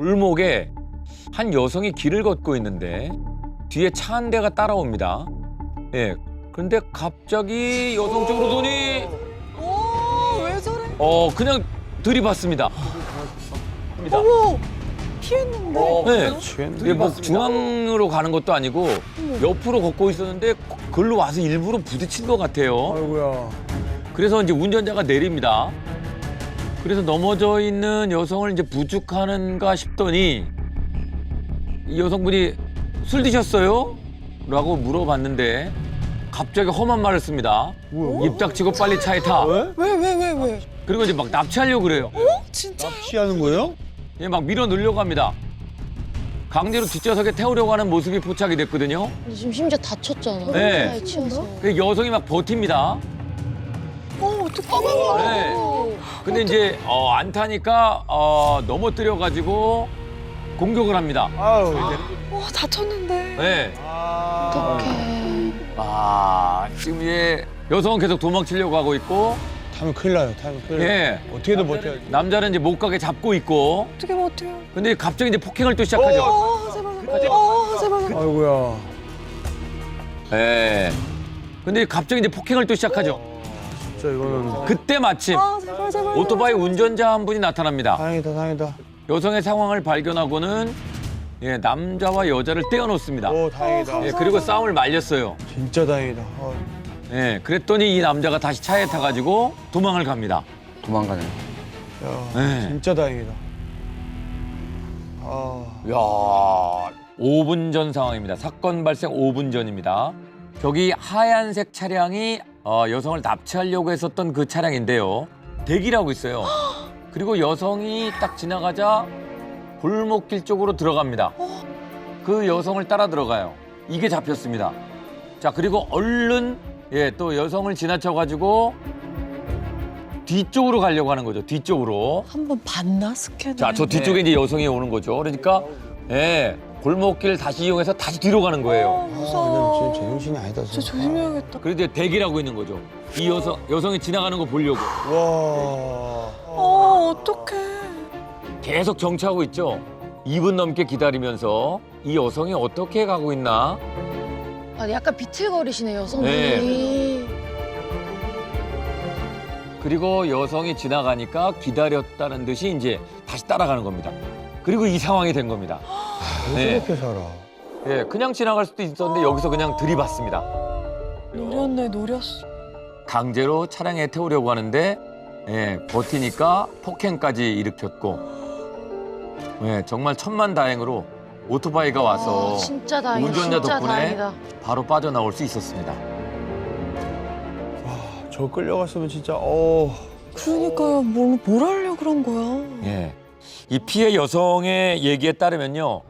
골목에 한 여성이 길을 걷고 있는데 뒤에 차 한 대가 따라옵니다. 예. 그런데 갑자기 여성 쪽으로 돈이 왜 저래? 그냥 들이받습니다. 어머, 피했는데. 네. 취했는데. 이게 뭐 중앙으로 가는 것도 아니고 옆으로 걷고 있었는데 글로 와서 일부러 부딪힌 것 같아요. 아이고야. 그래서 이제 운전자가 내립니다. 그래서 넘어져 있는 여성을 이제 부축하는가 싶더니 이 여성분이 술 드셨어요? 라고 물어봤는데 갑자기 험한 말을 씁니다. 입 닥치고 빨리 차에 타. 왜? 왜? 그리고 이제 막 납치하려고 그래요. 진짜? 납치하는 거예요? 예, 막 밀어 넣으려고 합니다. 강제로 뒷좌석에 태우려고 하는 모습이 포착이 됐거든요. 근데 지금 심지어 다쳤잖아. 네. 차에 치여서. 그 여성이 막 버팁니다. 어떡해. 네. 근데 이제 안 타니까 넘어뜨려가지고 공격을 합니다. 아유. 다쳤는데. 네. 어떡해. 지금 여성은 계속 도망치려고 하고 있고, 타면 큰일 나요. 타면 큰일 나요. 예. 어떻게든 버텨야지. 남자는 이제 못 가게 잡고 있고, 어떻게 버텨요? 근데 갑자기 이제 폭행을 또 시작하죠. 제발. 아이고야. 예. 근데 갑자기 이제 폭행을 또 시작하죠. 진짜 이거는 그때 마침 제발. 오토바이 운전자 한 분이 나타납니다. 다행이다. 여성의 상황을 발견하고는 남자와 여자를 떼어놓습니다. 오, 다행이다. 예, 그리고 싸움을 말렸어요. 진짜 다행이다. 예, 그랬더니 이 남자가 다시 차에 타가지고 도망을 갑니다. 도망가네요. 야, 네. 진짜 다행이다. 이야, 5분 전 상황입니다. 사건 발생 5분 전입니다. 저기 하얀색 차량이 여성을 납치하려고 했었던 그 차량인데요. 대기를 하고 있어요. 그리고 여성이 딱 지나가자 골목길 쪽으로 들어갑니다. 그 여성을 따라 들어가요. 이게 잡혔습니다. 자, 그리고 얼른 또 여성을 지나쳐가지고 뒤쪽으로 가려고 하는 거죠. 뒤쪽으로. 한번 봤나 스캔을? 자, 저 뒤쪽에 이제 여성이 오는 거죠. 그러니까 골목길 다시 이용해서 다시 뒤로 가는 거예요. 무서워. 지금 제정신이 아니다. 진짜 조심해야겠다. 그리고 이제 대기를 하고 있는 거죠. 이 여성이 지나가는 거 보려고. 와. 어떡해. 계속 정차하고 있죠. 2분 넘게 기다리면서 이 여성이 어떻게 가고 있나. 약간 비틀거리시네, 여성분이. 그리고 여성이 지나가니까 기다렸다는 듯이 이제 다시 따라가는 겁니다. 그리고 이 상황이 된 겁니다. 왜 저렇게 살아? 그냥 지나갈 수도 있었는데 여기서 그냥 들이받습니다. 노렸어. 강제로 차량에 태우려고 하는데 버티니까 폭행까지 일으켰고 정말 천만다행으로 오토바이가 와서 진짜 다행이다. 운전자 진짜 덕분에 다행이다. 바로 빠져나올 수 있었습니다. 저 끌려갔으면 진짜 그러니까요. 뭘 하려고 그런 거야. 이 피해 여성의 얘기에 따르면요.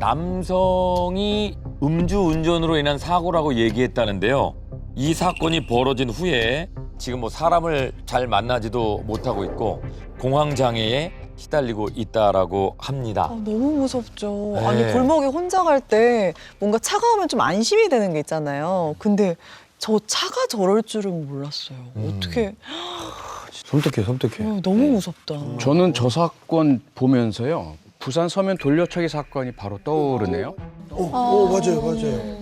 남성이 음주운전으로 인한 사고라고 얘기했다는데요. 이 사건이 벌어진 후에 지금 뭐 사람을 잘 만나지도 못하고 있고 공황장애에 시달리고 있다라고 합니다. 너무 무섭죠. 네. 아니 골목에 혼자 갈 때 뭔가 차가 오면 좀 안심이 되는 게 있잖아요. 근데 저 차가 저럴 줄은 몰랐어요. 어떻게 섬뜩해. 너무 무섭다. 저는 저 사건 보면서요. 부산 서면 돌려차기 사건이 바로 떠오르네요. 오, 맞아요.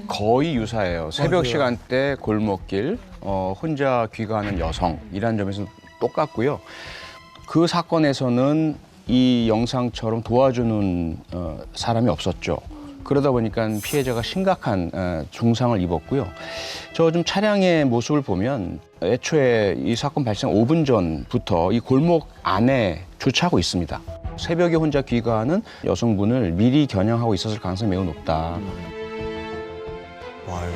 거의 유사해요. 새벽 맞아요. 시간대 골목길 혼자 귀가하는 여성이라는 점에서 똑같고요. 그 사건에서는 이 영상처럼 도와주는 사람이 없었죠. 그러다 보니까 피해자가 심각한 중상을 입었고요. 저 좀 차량의 모습을 보면 애초에 이 사건 발생 5분 전부터 이 골목 안에 주차하고 있습니다. 새벽에 혼자 귀가하는 여성분을 미리 겨냥하고 있었을 가능성이 매우 높다. 와요.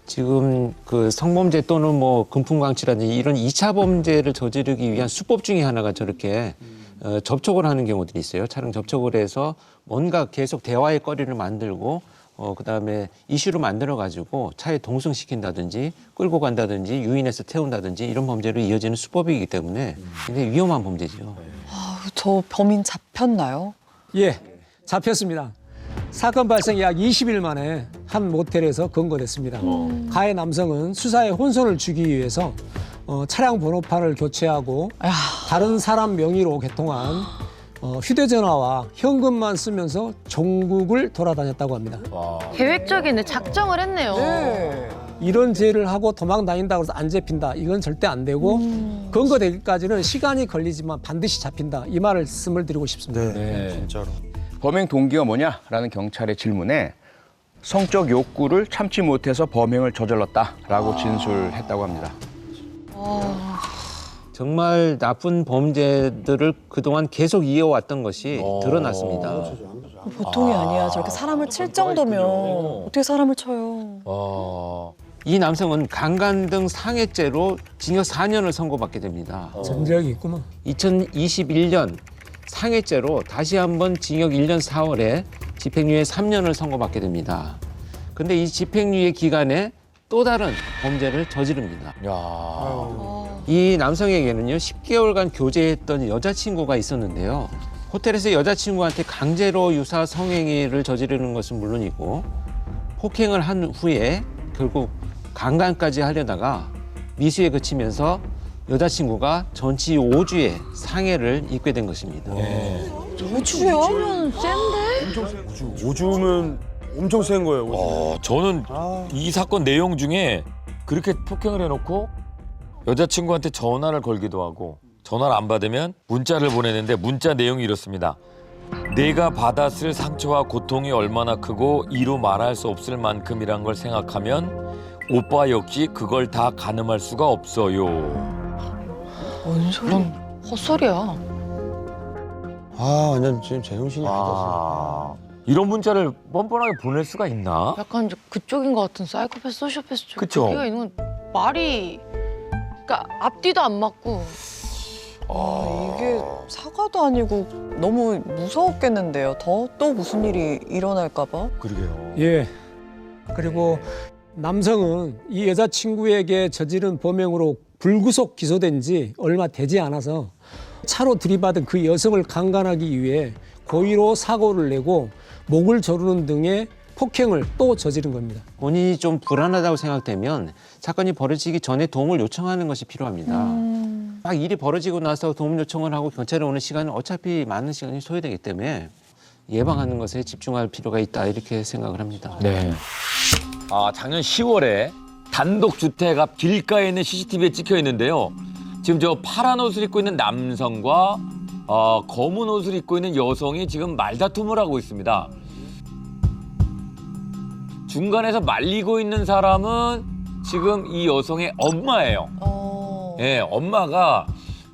지금 그 성범죄 또는 뭐 금품강치라든지 이런 2차 범죄를 저지르기 위한 수법 중에 하나가 저렇게 접촉을 하는 경우들이 있어요. 차량 접촉을 해서 뭔가 계속 대화의 거리를 만들고 그다음에 이슈로 만들어가지고 차에 동승시킨다든지 끌고 간다든지 유인해서 태운다든지 이런 범죄로 이어지는 수법이기 때문에 굉장히 위험한 범죄죠. 저 범인 잡혔나요? 예, 잡혔습니다. 사건 발생 약 20일 만에 한 모텔에서 검거됐습니다. 가해 남성은 수사에 혼선을 주기 위해서 차량 번호판을 교체하고 다른 사람 명의로 개통한 휴대전화와 현금만 쓰면서 전국을 돌아다녔다고 합니다. 계획적인 작정을 했네요. 네. 이런 죄를 하고 도망 다닌다고 해서 안 잡힌다. 이건 절대 안 되고 근거되기까지는 시간이 걸리지만 반드시 잡힌다. 이 말씀을 드리고 싶습니다. 네, 진짜로. 범행 동기가 뭐냐라는 경찰의 질문에 성적 욕구를 참지 못해서 범행을 저질렀다라고 진술했다고 합니다. 정말 나쁜 범죄들을 그동안 계속 이어왔던 것이 드러났습니다. 보통이 아니야. 저렇게 사람을 칠 정도면 어떻게 사람을 쳐요. 이 남성은 강간 등 상해죄로 징역 4년을 선고받게 됩니다. 전적이 있구만. 2021년 상해죄로 다시 한번 징역 1년 4월에 집행유예 3년을 선고받게 됩니다. 근데 이 집행유예 기간에 또 다른 범죄를 저지릅니다. 이 남성에게는요 10개월간 교제했던 여자친구가 있었는데요. 호텔에서 여자친구한테 강제로 유사 성행위를 저지르는 것은 물론이고 폭행을 한 후에 결국 강간까지 하려다가 미수에 그치면서 여자친구가 전치 5주의 상해를 입게 된 것입니다. 5주요? 센데? 5주면 엄청 센 거예요. 5주. 저는 이 사건 내용 중에 그렇게 폭행을 해놓고 여자친구한테 전화를 걸기도 하고 전화를 안 받으면 문자를 보내는데 문자 내용이 이렇습니다. 내가 받았을 상처와 고통이 얼마나 크고 이루 말할 수 없을 만큼이란 걸 생각하면 오빠 역시 그걸 다 가늠할 수가 없어요. 뭔 소리? 헛소리야. 완전 지금 제정신이 아니었어. 이런 문자를 뻔뻔하게 보낼 수가 있나? 약간 이제 그쪽인 것 같은 사이코패스, 소시오패스 쪽. 그쵸? 얘가 있는 건 말이, 그러니까 앞뒤도 안 맞고. 이게 사과도 아니고 너무 무서웠겠는데요. 또 무슨 일이 일어날까 봐. 그러게요. 예. 그리고 남성은 이 여자친구에게 저지른 범행으로 불구속 기소된 지 얼마 되지 않아서 차로 들이받은 그 여성을 강간하기 위해 고의로 사고를 내고 목을 조르는 등의 폭행을 또 저지른 겁니다. 본인이 좀 불안하다고 생각되면 사건이 벌어지기 전에 도움을 요청하는 것이 필요합니다. 막 일이 벌어지고 나서 도움 요청을 하고 경찰에 오는 시간은 어차피 많은 시간이 소요되기 때문에 예방하는 것에 집중할 필요가 있다 이렇게 생각을 합니다. 네. 작년 10월에 단독 주택 앞 길가에 있는 CCTV에 찍혀 있는데요. 지금 저 파란 옷을 입고 있는 남성과 검은 옷을 입고 있는 여성이 지금 말다툼을 하고 있습니다. 중간에서 말리고 있는 사람은 지금 이 여성의 엄마예요. 예, 엄마가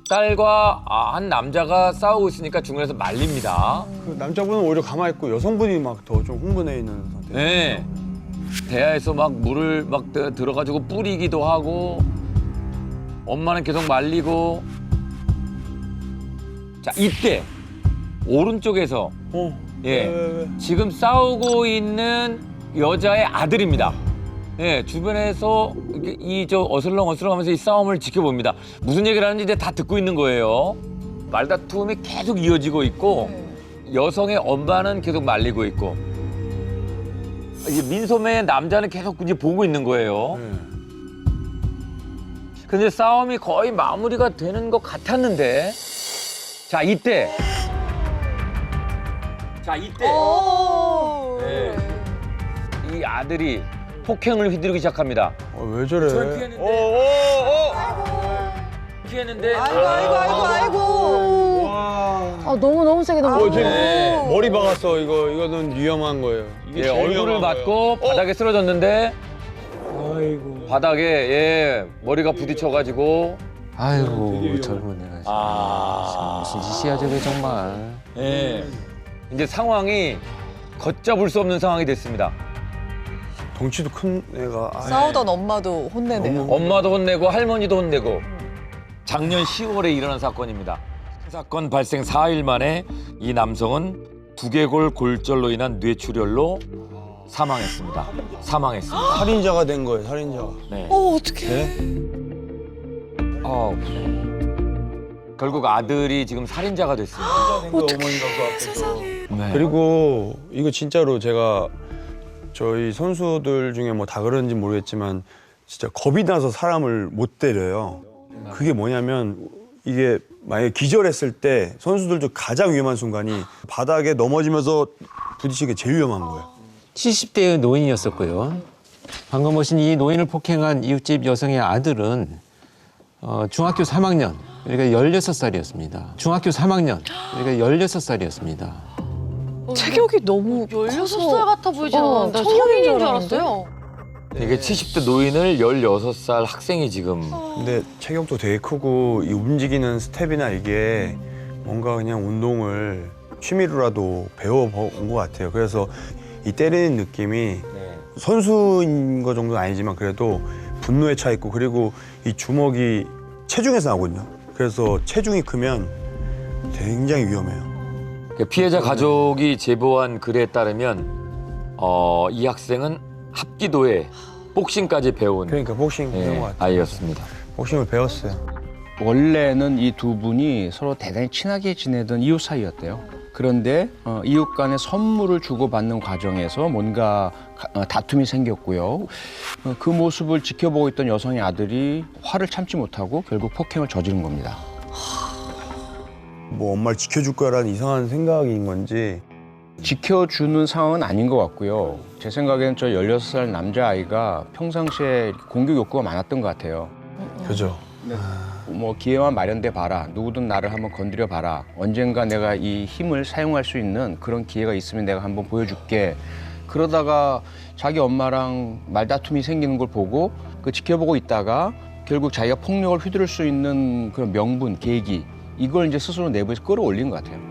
딸과 한 남자가 싸우고 있으니까 중간에서 말립니다. 그 남자분은 오히려 가만히 있고 여성분이 막 더 좀 흥분해 있는 상태. 네. 대야에서 막 물을 막 들어가지고 뿌리기도 하고 엄마는 계속 말리고. 자, 이때 오른쪽에서 예, 지금 싸우고 있는 여자의 아들입니다. 예, 주변에서 저 어슬렁어슬렁하면서 이 싸움을 지켜봅니다. 무슨 얘기를 하는지 이제 다 듣고 있는 거예요. 말다툼이 계속 이어지고 있고 여성의 엄마는 계속 말리고 있고 이제 민소매의 남자는 계속 이제 보고 있는 거예요. 근데 싸움이 거의 마무리가 되는 것 같았는데 자 이때 네, 이 아들이 폭행을 휘두르기 시작합니다. 왜 저래? 피했는데 아이고. 너무 세게 넘어. 네. 머리 박았어. 이거는 위험한 거예요. 이게 예, 제일 얼굴을 위험한 맞고 거예요. 바닥에 쓰러졌는데 아이고. 바닥에 예, 머리가 부딪혀가지고 아이고 젊은 애가 무슨 짓이야 저게 정말. 예, 이제 상황이 걷잡을 수 없는 상황이 됐습니다. 덩치도 큰 애가. 싸우던 엄마도 혼내네요. 엄마도 혼내고 할머니도 혼내고 작년 10월에 일어난 사건입니다. 사건 발생 4일 만에 이 남성은 두개골 골절로 인한 뇌출혈로 사망했습니다. 살인자가 된 거예요. 살인자가. 네. 어떡해. 결국 아들이 지금 살인자가 됐습니다. 네. 그리고 이거 진짜로 제가 저희 선수들 중에 뭐 다 그런지 모르겠지만 진짜 겁이 나서 사람을 못 때려요. 그게 뭐냐면 이게 만약에 기절했을 때 선수들 중 가장 위험한 순간이 바닥에 넘어지면서 부딪히는 게 제일 위험한 거예요. 70대의 노인이었었고요. 방금 보신 이 노인을 폭행한 이웃집 여성의 아들은 중학교 3학년, 그러니까 16살이었습니다. 중학교 3학년, 그러니까 16살이었습니다. 체격이 너무 16살 같아 보이진 않았는데 청년인 성인인 줄 줄 알았는데? 알았어요. 이게 70대 노인을 16살 학생이 지금 근데 체격도 되게 크고 이 움직이는 스텝이나 이게 뭔가 그냥 운동을 취미로라도 배워본 것 같아요. 그래서 이 때리는 느낌이 선수인 거 정도는 아니지만 그래도 분노에 차 있고 그리고 이 주먹이 체중에서 나오거든요. 그래서 체중이 크면 굉장히 위험해요. 피해자 가족이 제보한 글에 따르면 이 학생은 합기도에 복싱까지 배운 그러니까 복싱 배운 것 같아요. 아이였습니다. 복싱을 배웠어요. 원래는 이 두 분이 서로 대단히 친하게 지내던 이웃 사이였대요. 그런데 이웃 간에 선물을 주고받는 과정에서 뭔가 다툼이 생겼고요. 그 모습을 지켜보고 있던 여성의 아들이 화를 참지 못하고 결국 폭행을 저지른 겁니다. 뭐 엄마를 지켜줄 거라는 이상한 생각인 건지 지켜주는 상황은 아닌 것 같고요. 제 생각에는 저 16살 남자아이가 평상시에 공격 욕구가 많았던 것 같아요. 그죠. 뭐 기회만 마련돼 봐라. 누구든 나를 한번 건드려 봐라. 언젠가 내가 이 힘을 사용할 수 있는 그런 기회가 있으면 내가 한번 보여줄게. 그러다가 자기 엄마랑 말다툼이 생기는 걸 보고 그 지켜보고 있다가 결국 자기가 폭력을 휘두를 수 있는 그런 명분, 계기 이걸 이제 스스로 내부에서 끌어올린 것 같아요.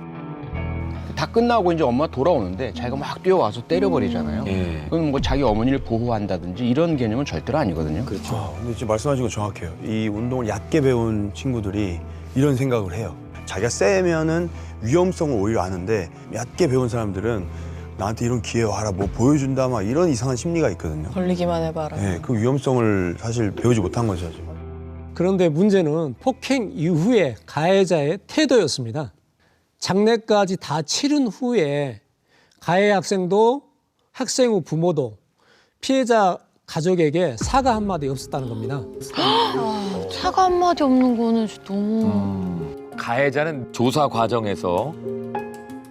다 끝나고 이제 엄마가 돌아오는데 자기가 막 뛰어와서 때려버리잖아요. 예. 그건 뭐 자기 어머니를 보호한다든지 이런 개념은 절대로 아니거든요. 그렇죠. 근데 지금 말씀하신 거 정확해요. 이 운동을 얕게 배운 친구들이 이런 생각을 해요. 자기가 세면은 위험성을 오히려 아는데 얕게 배운 사람들은 나한테 이런 기회 와라, 뭐 보여준다, 막 이런 이상한 심리가 있거든요. 걸리기만 해봐라. 네, 그 위험성을 사실 배우지 못한 거죠. 지금. 그런데 문제는 폭행 이후의 가해자의 태도였습니다. 장례까지 다 치른 후에 가해 학생도 학생 후 부모도 피해자 가족에게 사과 한마디 없었다는 겁니다. 사과 한마디 없는 거는 진짜 너무 가해자는 조사 과정에서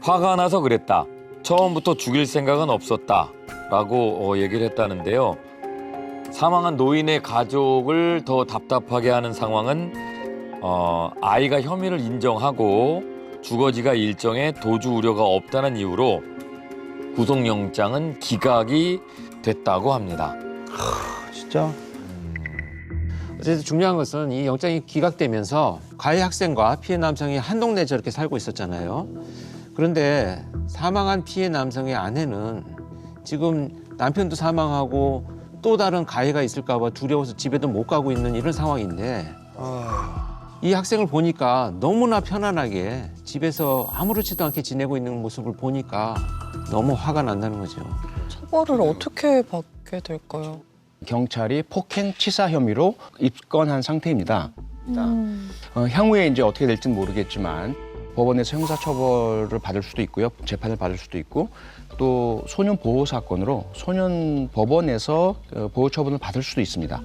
화가 나서 그랬다. 처음부터 죽일 생각은 없었다라고 얘기를 했다는데요. 사망한 노인의 가족을 더 답답하게 하는 상황은 아이가 혐의를 인정하고 주거지가 일정에 도주 우려가 없다는 이유로 구속영장은 기각이 됐다고 합니다. 진짜? 어쨌든 중요한 것은 이 영장이 기각되면서 가해 학생과 피해 남성이 한 동네에 저렇게 살고 있었잖아요. 그런데 사망한 피해 남성의 아내는 지금 남편도 사망하고 또 다른 가해가 있을까 봐 두려워서 집에도 못 가고 있는 이런 상황인데 이 학생을 보니까 너무나 편안하게 집에서 아무렇지도 않게 지내고 있는 모습을 보니까 너무 화가 난다는 거죠. 처벌을 어떻게 받게 될까요? 경찰이 폭행치사 혐의로 입건한 상태입니다. 향후에 이제 어떻게 될지는 모르겠지만 법원에서 형사처벌을 받을 수도 있고요, 재판을 받을 수도 있고 또 소년 보호 사건으로 소년 법원에서 보호 처분을 받을 수도 있습니다.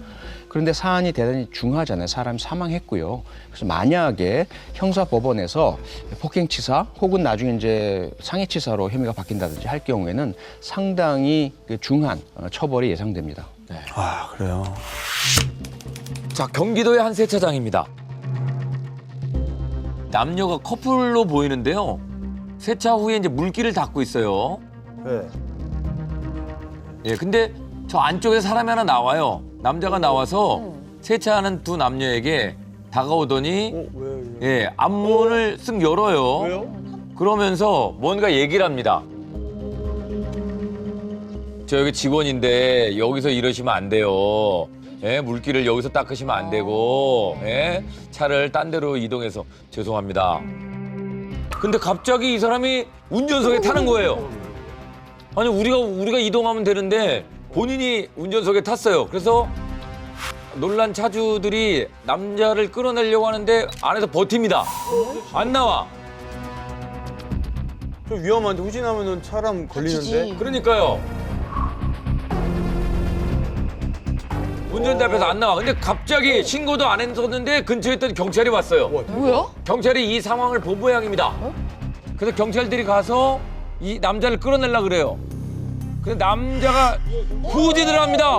그런데 사안이 대단히 중하잖아요. 사람이 사망했고요. 그래서 만약에 형사 법원에서 폭행치사 혹은 나중에 이제 상해치사로 혐의가 바뀐다든지 할 경우에는 상당히 중한 처벌이 예상됩니다. 아, 그래요. 자, 경기도의 한 세차장입니다. 남녀가 커플로 보이는데요. 세차 후에 이제 물기를 닦고 있어요. 네. 예, 근데 저 안쪽에 사람이 하나 나와요. 남자가 나와서 세차하는 두 남녀에게 다가오더니 예, 앞문을 쓱 열어요. 왜요? 그러면서 뭔가 얘기를 합니다. 저 여기 직원인데 여기서 이러시면 안 돼요. 예, 물기를 여기서 닦으시면 안 되고 예, 차를 딴 데로 이동해서 죄송합니다. 근데 갑자기 이 사람이 운전석에 타는 거예요. 아니 우리가 이동하면 되는데 본인이 운전석에 탔어요. 그래서 놀란 차주들이 남자를 끌어내려고 하는데 안에서 버팁니다. 안 나와. 좀 위험한데 후진하면은 사람 걸리는데. 그러니까요. 운전대 앞에서 안 나와. 근데 갑자기 신고도 안 했었는데 근처에 있던 경찰이 왔어요. 뭐야? 경찰이 이 상황을 본 모양입니다. 그래서 경찰들이 가서 이 남자를 끌어내려고 그래요. 근데 남자가 후진을 합니다.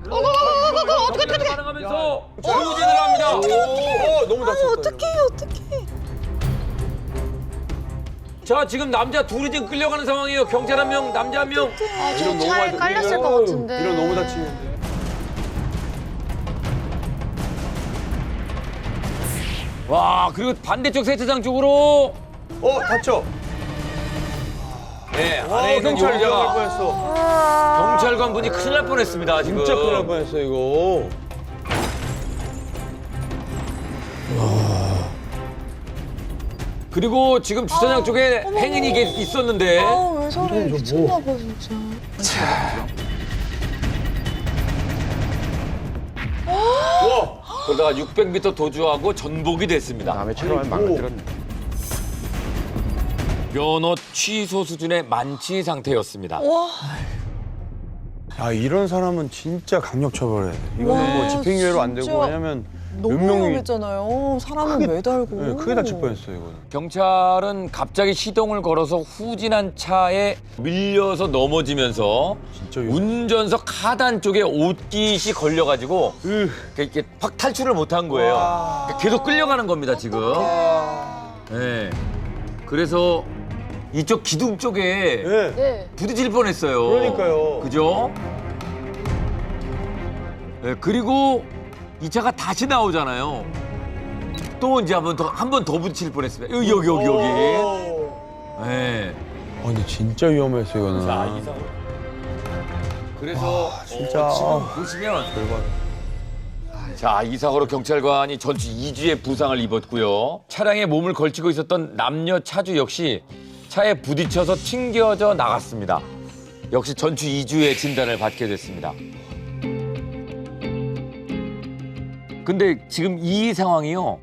어떻게 가능하면서 후진을 합니다. 너무 다쳤다. 어떡해. 자, 지금 남자 둘이 지금 끌려가는 상황이에요. 경찰 한 명, 남자 한 명. 아, 저 차에 깔렸을 것 같은데. 이런 너무 다치는데. 와, 그리고 반대쪽 세차장 쪽으로 다쳐. 네, 안에 있는 경찰 위험할 용의자가 뻔했어. 경찰관 분이 큰일 날 뻔했습니다. 지금. 진짜 큰일 날 뻔했어 이거. 그리고 지금 주차장 쪽에 행인이 있었는데 왜 저래 미쳤나 봐 진짜. 그러다가 600m 도주하고 전복이 됐습니다. 남의 차로 망가뜨렸네. 면허 취소 수준의 만취 상태였습니다. 야 이런 사람은 진짜 강력 처벌해. 이거는 뭐 와, 집행유예로 안 되고 진짜. 왜냐면 너무 몇 명이 위험했잖아요. 사람은 매달고. 네, 크게 다칠 뻔했어요 이거는. 경찰은 갑자기 시동을 걸어서 후진한 차에 밀려서 넘어지면서 진짜 위험해. 운전석 하단 쪽에 옷깃이 걸려가지고 이렇게 확 탈출을 못한 거예요. 계속 끌려가는 겁니다 지금. 네. 그래서 이쪽 기둥 쪽에 네. 네. 부딪힐 뻔했어요. 그러니까요. 그죠? 네, 그리고 이 차가 다시 나오잖아요. 또 이제 한 번 더 부딪힐 뻔했습니다. 여기. 네. 근데 진짜 위험했어 이거는. 그래서 진짜. 지금 보시면 자, 이 사고로 경찰관이 전치 2주의 부상을 입었고요. 차량에 몸을 걸치고 있었던 남녀 차주 역시 차에 부딪혀서 튕겨져 나갔습니다. 역시 전치 2주의 진단을 받게 됐습니다. 근데 지금 이 상황이요.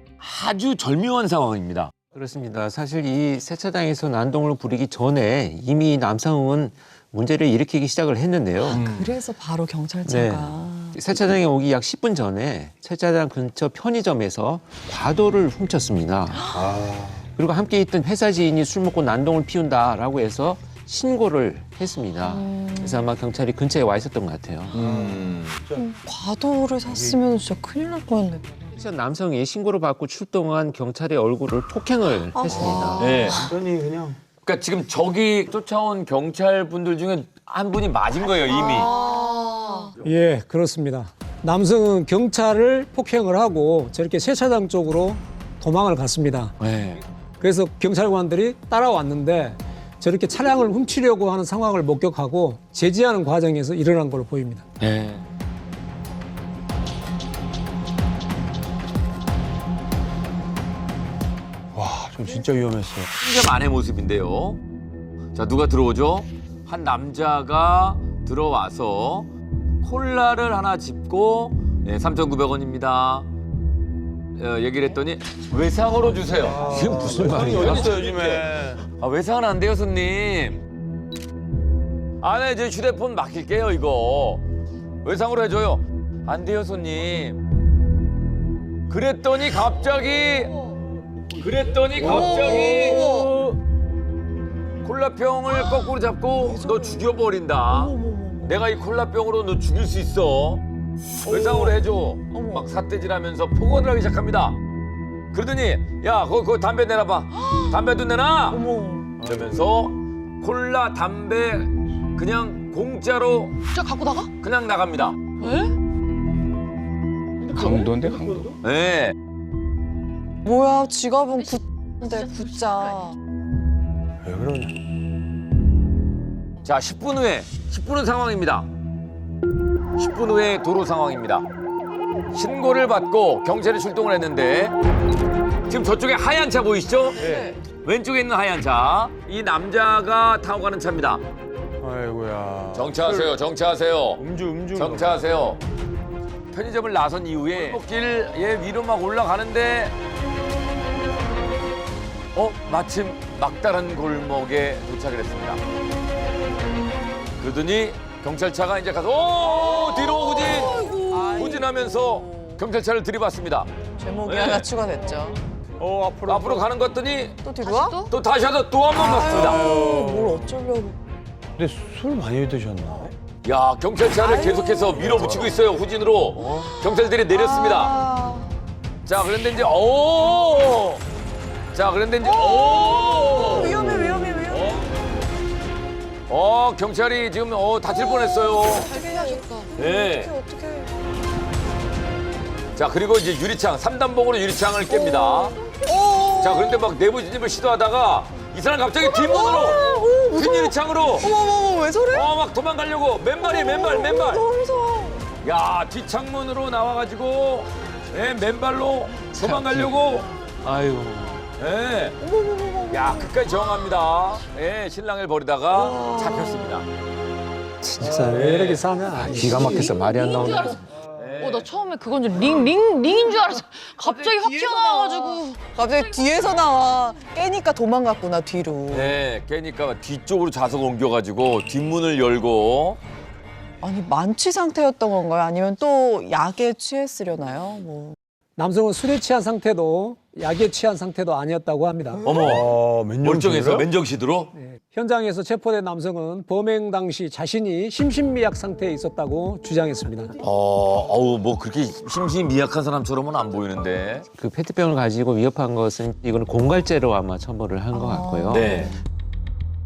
아주 절묘한 상황입니다. 그렇습니다. 사실 이 세차장에서 난동을 부리기 전에 이미 남성은 문제를 일으키기 시작을 했는데요. 그래서 바로 경찰차가. 세차장에 오기 약 10분 전에 세차장 근처 편의점에서 과도를 훔쳤습니다. 그리고 함께 있던 회사 지인이 술 먹고 난동을 피운다라고 해서 신고를 했습니다. 그래서 아마 경찰이 근처에 와 있었던 것 같아요. 과도를 샀으면 진짜 큰일 날 뻔했네. 남성이 신고를 받고 출동한 경찰의 얼굴을 폭행을 했습니다. 네. 완전히 그냥. 그러니까 지금 저기 쫓아온 경찰 분들 중에 한 분이 맞은 거예요, 이미. 예, 그렇습니다. 남성은 경찰을 폭행을 하고 저렇게 세차장 쪽으로 도망을 갔습니다. 네. 그래서 경찰관들이 따라왔는데 저렇게 차량을 훔치려고 하는 상황을 목격하고 제지하는 과정에서 일어난 걸로 보입니다. 네. 좀 진짜 위험했어. 편의점 안의 모습인데요. 자, 누가 들어오죠? 한 남자가 들어와서 콜라를 하나 집고 3,900원입니다. 얘기를 했더니 외상으로 주세요. 이게 무슨 형이 말이야? 어딨어 요즘에. 아, 외상은 안 돼요, 손님. 네, 이제 휴대폰 맡길게요, 이거. 외상으로 해줘요. 안 돼요, 손님. 그랬더니 갑자기 콜라병을 거꾸로 잡고 너 죽여버린다. 내가 이 콜라병으로 너 죽일 수 있어. 외상으로 해줘. 막 삿대질하면서 폭언을 하기 시작합니다. 그러더니 야, 그거 담배 내놔봐. 담배도 내놔. 그러면서 콜라, 담배 그냥 공짜로 진짜 갖고 나가? 그냥 나갑니다. 강도인데 강도. 네. 뭐야, 지갑은 굿인데 굿자. 왜 그러냐. 자, 10분 후 상황입니다. 10분 후의 도로 상황입니다. 신고를 받고 경찰이 출동을 했는데 지금 저쪽에 하얀 차 보이시죠? 네. 왼쪽에 있는 하얀 차. 이 남자가 타고 가는 차입니다. 아이고야. 정차하세요. 음주. 정차하세요. 편의점을 나선 이후에 길 위로 막 올라가는데 마침 막다른 골목에 도착을 했습니다. 그러더니 경찰차가 이제 가서 뒤로 오지. 고민하면서 경찰차를 들이받습니다. 제목이 네. 하나 추가됐죠. 앞으로 가는 것 같더니 또 뒤로 와? 또 다시 하다 또 한 번 맞습니다. 뭘 어쩌려고. 근데 술 많이 드셨나? 야, 경찰차를 계속해서 밀어붙이고 있어요. 후진으로. 경찰들이 내렸습니다. 아, 자, 그런데 이제 오! 자, 그런데 이제 오! 위험해. 경찰이 지금 다칠 뻔했어요. 잘 피하셨다. 네. 어떡해. 자, 그리고 이제 유리창, 3단봉으로 유리창을 깹니다. 자, 그런데 막 내부 진입을 시도하다가 이 사람 갑자기 뒷문으로 큰 유리창으로 어머, 왜 저래? 막 도망가려고 맨발. 너무 무서워. 야, 뒷창문으로 나와가지고 맨발로 도망가려고. 아유. 예. 야, 끝까지 저항합니다. 예, 신랑을 버리다가 잡혔습니다. 진짜 왜 이렇게 사냐. 기가 막혀서 말이 안 링인 줄 나오네. 알았어. 나 처음에 그건 줄 링인 줄 알았어. 갑자기 확 튀어나와가지고. 갑자기 뒤에서 나와. 깨니까 도망갔구나, 뒤로. 네, 깨니까 뒤쪽으로 좌석을 옮겨가지고 뒷문을 열고. 아니, 만취 상태였던 건가요? 아니면 또 약에 취했으려나요? 뭐. 남성은 술에 취한 상태도 약에 취한 상태도 아니었다고 합니다. 어머, 멀쩡해서 맨정신으로? 맨정신으로? 현장에서 체포된 남성은 범행 당시 자신이 심신미약 상태에 있었다고 주장했습니다. 뭐 그렇게 심신미약한 사람처럼은 안 보이는데. 그 페트병을 가지고 위협한 것은 이거는 공갈죄로 아마 처벌을 한 것 같고요. 네.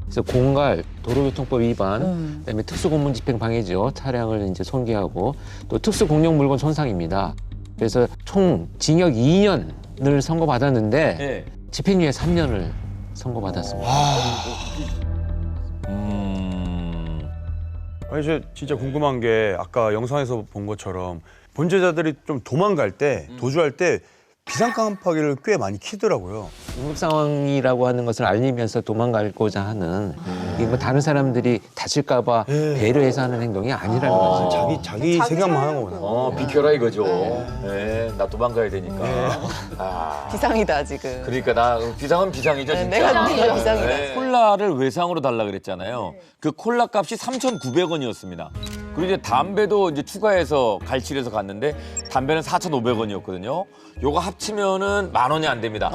그래서 공갈, 도로교통법 위반, 그다음에 특수고문집행 방해죠. 차량을 이제 손괴하고 또 특수공용물건 손상입니다. 그래서 총 징역 2년을 선고받았는데 네. 집행유예 3년을 선고받았습니다. 아니 저 진짜 궁금한 게 아까 영상에서 본 것처럼 범죄자들이 좀 도망갈 때 도주할 때 비상 깜빡이를 꽤 많이 켜더라고요. 응급 상황이라고 하는 것을 알리면서 도망가고자 하는 이게 뭐 다른 사람들이 다칠까봐 배려해서 하는 행동이 아니라는 거죠. 자기 생각만 하는 거구나. 비켜라 이거죠. 네, 나 도망가야 되니까. 비상이다, 지금. 그러니까 나 비상은 비상이죠, 진짜. 내가 비상이다. 콜라를 외상으로 달라 그랬잖아요. 그 콜라 값이 3,900원이었습니다. 그리고 이제 담배도 이제 추가해서 갈취해서 갔는데 담배는 4,500원이었거든요. 요거 합치면은 10,000원이 안 됩니다.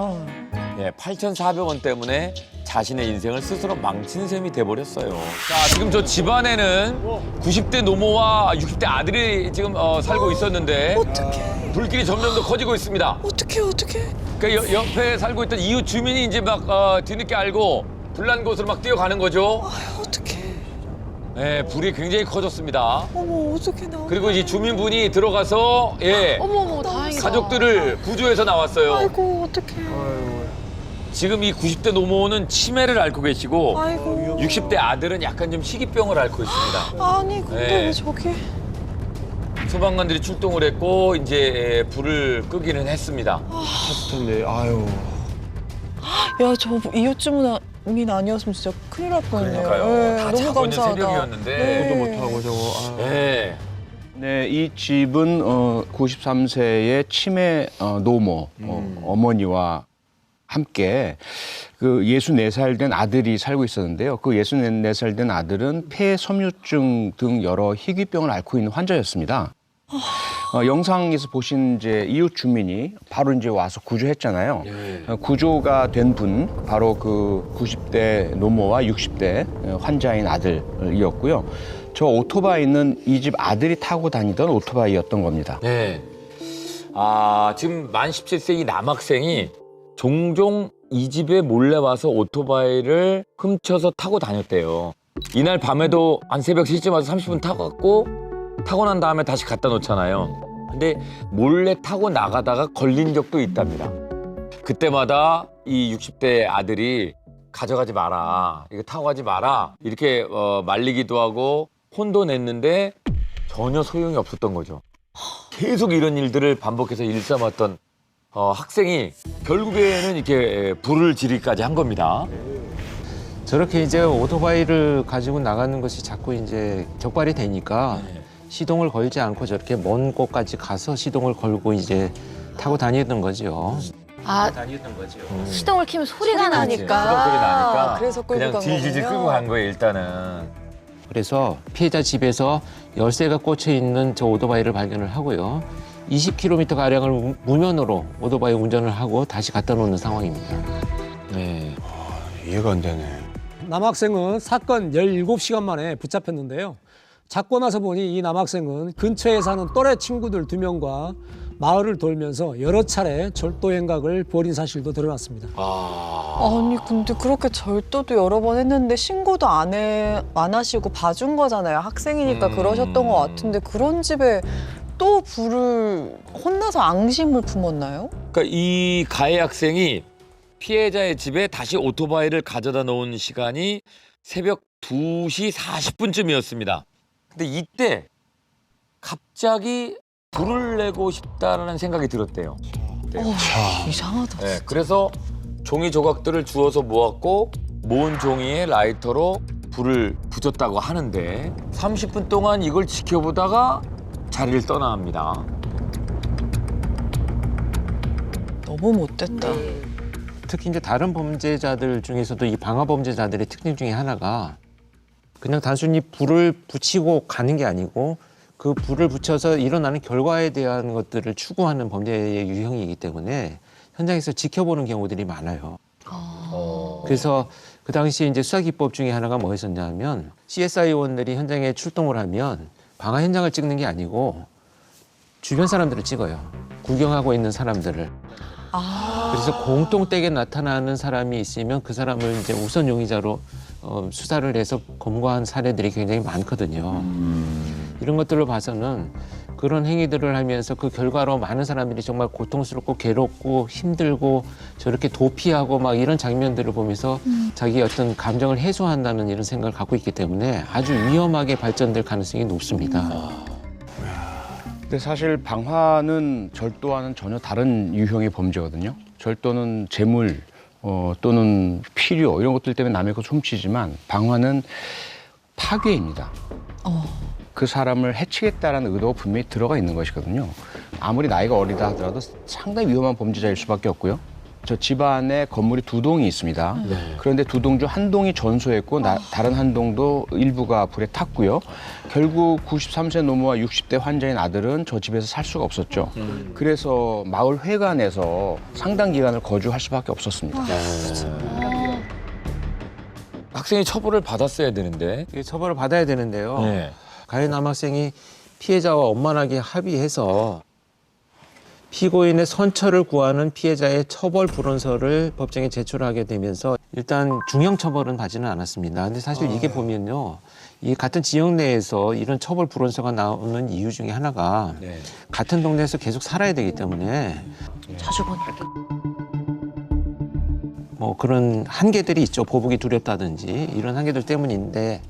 예, 8,400원 때문에 자신의 인생을 스스로 망친 셈이 돼버렸어요. 자, 지금 저 집안에는 90대 노모와 60대 아들이 지금 살고 있었는데 불길이 점점 더 커지고 있습니다. 어떡해. 그러니까 옆에 살고 있던 이웃 주민이 이제 막 뒤늦게 알고 불난 곳으로 막 뛰어가는 거죠. 어떡해. 네, 불이 굉장히 커졌습니다. 어머, 어떡해, 나. 그리고 이 주민분이 들어가서 어머, 다행이다. 가족들을 구조해서 나왔어요. 아이고, 어떡해. 지금 이 90대 노모는 치매를 앓고 계시고 아이고. 60대 아들은 약간 좀 희귀병을 앓고 있습니다. 아니, 근데 네. 왜 저기. 소방관들이 출동을 했고 이제 불을 끄기는 했습니다. 텐데 아유. 야, 저 이웃 주민이 아니었으면 진짜 큰일 날 뻔했네요. 그러니까요. 다 너무 자고 있는 감사하다. 새벽이었는데. 네. 못하고 저거. 아유. 네. 네, 이 집은 93세의 치매 노모 어머니와 함께 그 64살 된 아들이 살고 있었는데요. 그 64살 된 아들은 폐섬유증 등 여러 희귀병을 앓고 있는 환자였습니다. 영상에서 보신 이제 이웃 주민이 바로 이제 와서 구조했잖아요. 구조가 된 분 바로 그 90대 노모와 60대 환자인 아들이었고요. 저 오토바이는 이 집 아들이 타고 다니던 오토바이였던 겁니다. 네. 지금 만 17세 이 남학생이 종종 이 집에 몰래 와서 오토바이를 훔쳐서 타고 다녔대요. 이날 밤에도 한 새벽 3시쯤 와서 30분 타고 난 다음에 다시 갖다 놓잖아요. 근데 몰래 타고 나가다가 걸린 적도 있답니다. 그때마다 이 60대 아들이 가져가지 마라, 이거 타고 가지 마라 이렇게 말리기도 하고 혼도 냈는데 전혀 소용이 없었던 거죠. 계속 이런 일들을 반복해서 일삼았던 학생이 결국에는 이렇게 불을 지르기까지 한 겁니다. 저렇게 이제 오토바이를 가지고 나가는 것이 자꾸 이제 적발이 되니까 시동을 걸지 않고 저렇게 먼 곳까지 가서 시동을 걸고 이제 타고 다니던 거죠. 다니던 거죠. 시동을 키면 소리가 소리 나니까. 나니까. 수동소리 나니까 그래서 끌고 그냥 간 질질질 거군요. 끌고 간 거예요, 일단은. 그래서 피해자 집에서 열쇠가 꽂혀 있는 저 오토바이를 발견을 하고요. 20km 가량을 무면허로 오토바이 운전을 하고 다시 갖다 놓는 상황입니다. 네. 이해가 안 되네. 남학생은 사건 17시간 만에 붙잡혔는데요. 잡고 나서 보니 이 남학생은 근처에 사는 또래 친구들 2명과 마을을 돌면서 여러 차례 절도 행각을 벌인 사실도 드러났습니다. 아니 근데 그렇게 절도도 여러 번 했는데 신고도 안 하시고 봐준 거잖아요. 학생이니까 그러셨던 것 같은데 그런 집에 또 불을 혼나서 앙심을 품었나요? 그러니까 이 가해 학생이 피해자의 집에 다시 오토바이를 가져다 놓은 시간이 새벽 2시 40분쯤이었습니다. 근데 이때 갑자기 불을 내고 싶다라는 생각이 들었대요. 이상하다. 네, 그래서 종이 조각들을 주워서 모았고 모은 종이에 라이터로 불을 붙였다고 하는데 30분 동안 이걸 지켜보다가 자리를 떠나갑니다. 너무 못됐다. 특히 이제 다른 범죄자들 중에서도 이 방화 범죄자들의 특징 중에 하나가 그냥 단순히 불을 붙이고 가는 게 아니고 그 불을 붙여서 일어나는 결과에 대한 것들을 추구하는 범죄의 유형이기 때문에 현장에서 지켜보는 경우들이 많아요. 그래서 그 당시 이제 수사기법 중에 하나가 뭐였었냐면 CSI원들이 현장에 출동을 하면 방화 현장을 찍는 게 아니고 주변 사람들을 찍어요. 구경하고 있는 사람들을. 그래서 공통되게 나타나는 사람이 있으면 그 사람을 이제 우선 용의자로 수사를 해서 검거한 사례들이 굉장히 많거든요. 이런 것들을 봐서는 그런 행위들을 하면서 그 결과로 많은 사람들이 정말 고통스럽고 괴롭고 힘들고 저렇게 도피하고 막 이런 장면들을 보면서 자기 어떤 감정을 해소한다는 이런 생각을 갖고 있기 때문에 아주 위험하게 발전될 가능성이 높습니다. 근데 사실 방화는 절도와는 전혀 다른 유형의 범죄거든요. 절도는 재물 또는 필요 이런 것들 때문에 남의 것 훔치지만 방화는 파괴입니다. 그 사람을 해치겠다라는 의도가 분명히 들어가 있는 것이거든요. 아무리 나이가 어리다 하더라도 상당히 위험한 범죄자일 수밖에 없고요. 저 집안에 건물이 2동이 있습니다. 그런데 2동 중 1동이 전소했고 다른 1동도 일부가 불에 탔고요. 결국 93세 노모와 60대 환자인 아들은 저 집에서 살 수가 없었죠. 그래서 마을 회관에서 상당 기간을 거주할 수밖에 없었습니다. 학생이 처벌을 받았어야 되는데. 이게 처벌을 받아야 되는데요. 네. 가해 남학생이 피해자와 원만하게 합의해서 피고인의 선처를 구하는 피해자의 처벌 불원서를 법정에 제출하게 되면서 일단 중형 처벌은 받지는 않았습니다. 근데 사실 이게 보면요. 이 같은 지역 내에서 이런 처벌 불원서가 나오는 이유 중에 하나가 네. 같은 동네에서 계속 살아야 되기 때문에 자주 보니까. 뭐 그런 한계들이 있죠. 보복이 두렵다든지 이런 한계들 때문인데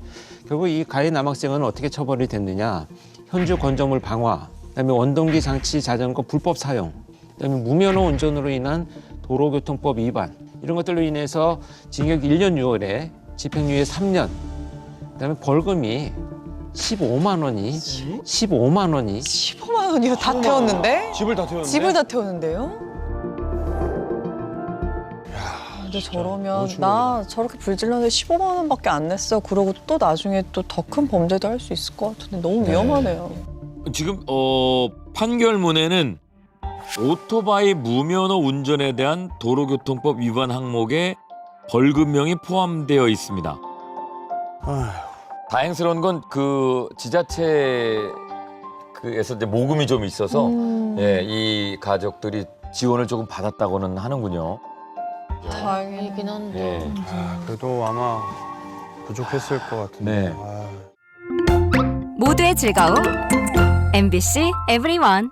결국 이 가해 남학생은 어떻게 처벌이 됐느냐. 현주 건조물 방화, 그다음에 원동기 장치 자전거 불법 사용, 그다음에 무면허 운전으로 인한 도로교통법 위반 이런 것들로 인해서 징역 1년 6월에 집행유예 3년, 그다음에 벌금이 15만 원이 15만 원이요? 다 태웠는데? 집을 다 태웠는데? 집을 다 태웠는데요? 근데 저러면 나 저렇게 불질렀는데 15만 원밖에 안 냈어. 그러고 또 나중에 또 더 큰 범죄도 할 수 있을 것 같은데 너무 위험하네요. 지금 판결문에는 오토바이 무면허 운전에 대한 도로교통법 위반 항목에 벌금형이 포함되어 있습니다. 다행스러운 건 그 지자체에서 이제 모금이 좀 있어서 예, 이 가족들이 지원을 조금 받았다고는 하는군요. 다행이긴 한데. 예. 그래도 아마 부족했을 것 같은데. 네. 아. 모두의 즐거움 MBC EVERYONE